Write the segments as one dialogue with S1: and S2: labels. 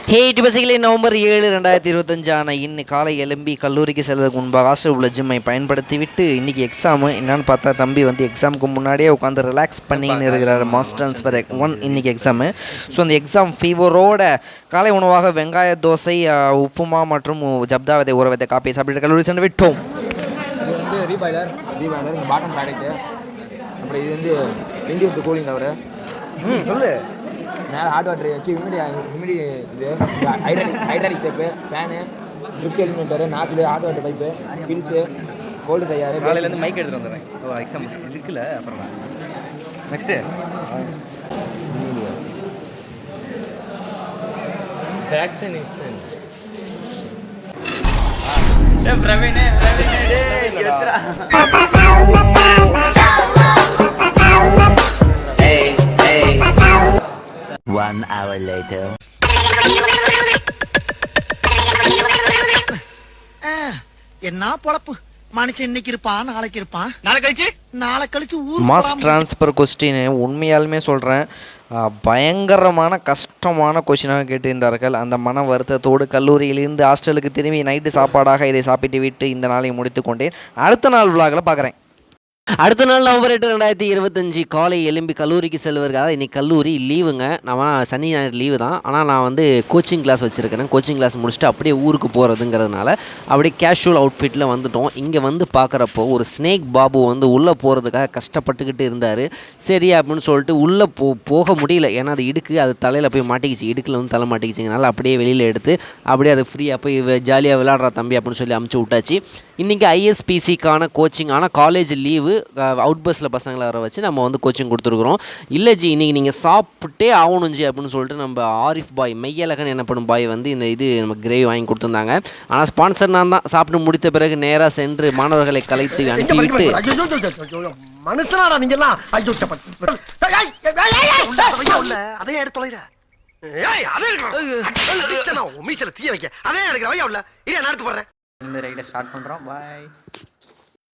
S1: Basically November 7 2025 இன்னைக்கு காலை எழும்பி கல்லூரிக்கு செல்வதற்கு முன்பாக ஹாஸ்டல் உள்ள ஜிம்மை பயன்படுத்திவிட்டு இன்றைக்கி எக்ஸாமு என்னன்னு பார்த்தா தம்பி வந்து எக்ஸாமுக்கு முன்னாடியே உட்காந்து ரிலாக்ஸ் பண்ணின்னு இருக்கிறார். மாஸ் ட்ரான்ஸ்ஃபர் 1 இன்றைக்கி எக்ஸாமு. ஸோ அந்த எக்ஸாம் ஃபீவரோட காலை உணவாக வெங்காய தோசை, உப்புமா மற்றும் ஜப்தா விதை ஊற விதை காப்பியை சாப்பிட்டு கல்லூரி சென்று விட்டோம்.
S2: இது வந்து ரீபாய்லர் பாட்டம் ப்ராடக்ட்டு. அப்புறம் இது வந்து இண்டியூஸ்டு கூலிங் கவர். சொல்லு மேலே ஹாட் வாட்டர் வச்சு ஹியூமிடி இது hydraulic step, fan, drip eliminator, nozzle, hot water pipe, fills, cold டையாரு.
S3: காலையிலேருந்து மைக் எடுத்துகிட்டு வந்துடுறேன். எக்ஸாம் இருக்குல்ல. அப்புறம் நெக்ஸ்ட்டு
S4: வேக்சினேஷன்.
S3: பிரவீனே
S5: 1 hour later.
S6: என்ன பொழப்பு மனுஷன் இன்னைக்கு இருப்பான், நாளைக்கு இருப்பான், நாளை கழிச்சு
S1: மாஸ் ட்ரான்ஸ்ஃபர் கொஸ்டின் உண்மையாலுமே சொல்கிறேன், பயங்கரமான கஷ்டமான கொஸ்டினாக கேட்டிருந்தார்கள். அந்த மன வருத்தத்தோடு கல்லூரியிலிருந்து ஹாஸ்டலுக்கு திரும்பி நைட்டு சாப்பாடாக இதை சாப்பிட்டு விட்டு இந்த நாளை முடித்து கொண்டேன். அடுத்த நாள் விலாகில் பார்க்குறேன். அடுத்த நாள் நவம்பர் 8 2025 காலை எழும்பி கல்லூரிக்கு செல்வதற்காக இன்றைக்கி கல்லூரி லீவுங்க. நான் சனி ஞாயிறு லீவு தான். ஆனால் நான் வந்து கோச்சிங் கிளாஸ் வச்சுருக்கிறேன். கோச்சிங் கிளாஸ் முடிச்சுட்டு அப்படியே ஊருக்கு போகிறதுங்கிறதுனால அப்படியே கேஷுவல் அவுட்ஃபிட்டில் வந்துட்டோம். இங்கே வந்து பார்க்குறப்போ ஒரு ஸ்னேக் பாபு வந்து உள்ளே போகிறதுக்காக கஷ்டப்பட்டுக்கிட்டு இருந்தார். சரி அப்படின்னு சொல்லிட்டு உள்ளே போக முடியல. ஏன்னா அது இடுக்கு, அது தலையில் போய் மாட்டிக்கிச்சு. இடுக்கில் வந்து தலை மாட்டிக்கிச்சிங்கனால அப்படியே வெளியில் எடுத்து அப்படியே அது ஃப்ரீயாக போய் ஜாலியாக விளையாடுறா தம்பி அப்படின்னு சொல்லி அமுச்சு விட்டாச்சு. இன்றைக்கி ஐஎஸ்பிசிக்கான கோச்சிங், ஆனால் காலேஜ் லீவு, அவுட் பஸ்ஸில் பசங்களை வர வச்சு நம்ம வந்து கோச்சிங் கொடுத்துருக்குறோம். இல்லை ஜி இன்றைக்கி நீங்கள் சாப்பிட்டே ஆகணும் ஜி அப்படின்னு சொல்லிட்டு நம்ம ஆரிஃப் பாய், மெய்யழகன் என்னப்படும் பாய் வந்து இந்த இது நம்ம கிரேவி வாங்கி கொடுத்துருந்தாங்க. ஆனால் ஸ்பான்சர் நான் தான். சாப்பிட்டு முடித்த பிறகு நேராக சென்று மாணவர்களை கலைத்து அனுப்பிவிட்டு
S6: மனுஷனாடா நீங்கெல்லாம் அதே எடுத்து தொலைற மீச்சல தீய வைக்க அதே எடுக்கிற வையா உள்ள இதே நான் எடுத்து போடுறேன்.
S3: இந்த ரைடை ஸ்டார்ட் பண்ணுறோம். பாய்.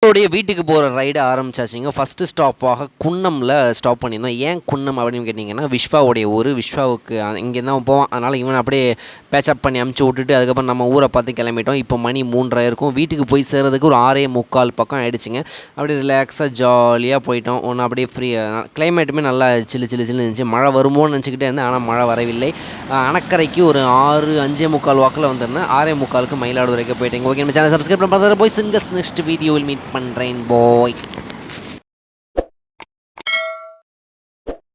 S1: நம்மளுடைய வீட்டுக்கு போகிற ரைடை ஆரம்பிச்சாச்சுங்க. ஃபஸ்ட்டு ஸ்டாப்பாக குன்னமில் ஸ்டாப் பண்ணியிருந்தோம். ஏன் குன்னம் அப்படின்னு கேட்டிங்கன்னா விஸ்வாவுடைய ஊர். விஸ்வாவுக்கு இங்கே தான் போவான். அதனால் இவனை அப்படியே பேச்சப் பண்ணி அமுச்சு விட்டுட்டு அதுக்கப்புறம் நம்ம ஊரை பார்த்து கிளம்பிட்டோம். இப்போ மணி 3:30 இருக்கும். வீட்டுக்கு போய் சேர்றதுக்கு ஒரு 6:45 பக்கம் ஆகிடுச்சிங்க. அப்படியே ரிலாக்ஸாக ஜாலியாக போயிட்டோம். ஒன்று அப்படியே ஃப்ரீயாக, கிளைமேட்டுமே நல்லா சில்லு இருந்துச்சு. மழை வருமோன்னு நினச்சிக்கிட்டே இருந்தேன், ஆனால் மழை வரவில்லை. அணக்கரைக்கு ஒரு 6:45 வாக்கில் வந்திருந்தேன். 6:45 மயிலாடுதுறைக்கு போயிட்டேங்க. ஓகே, நம்ம சேனல் சப்ஸ்கிரைப் பண்ண போய் சிங்கஸ் நெக்ஸ்ட் வீடியோவில் மீட் பண்ணுறேன். பாய்.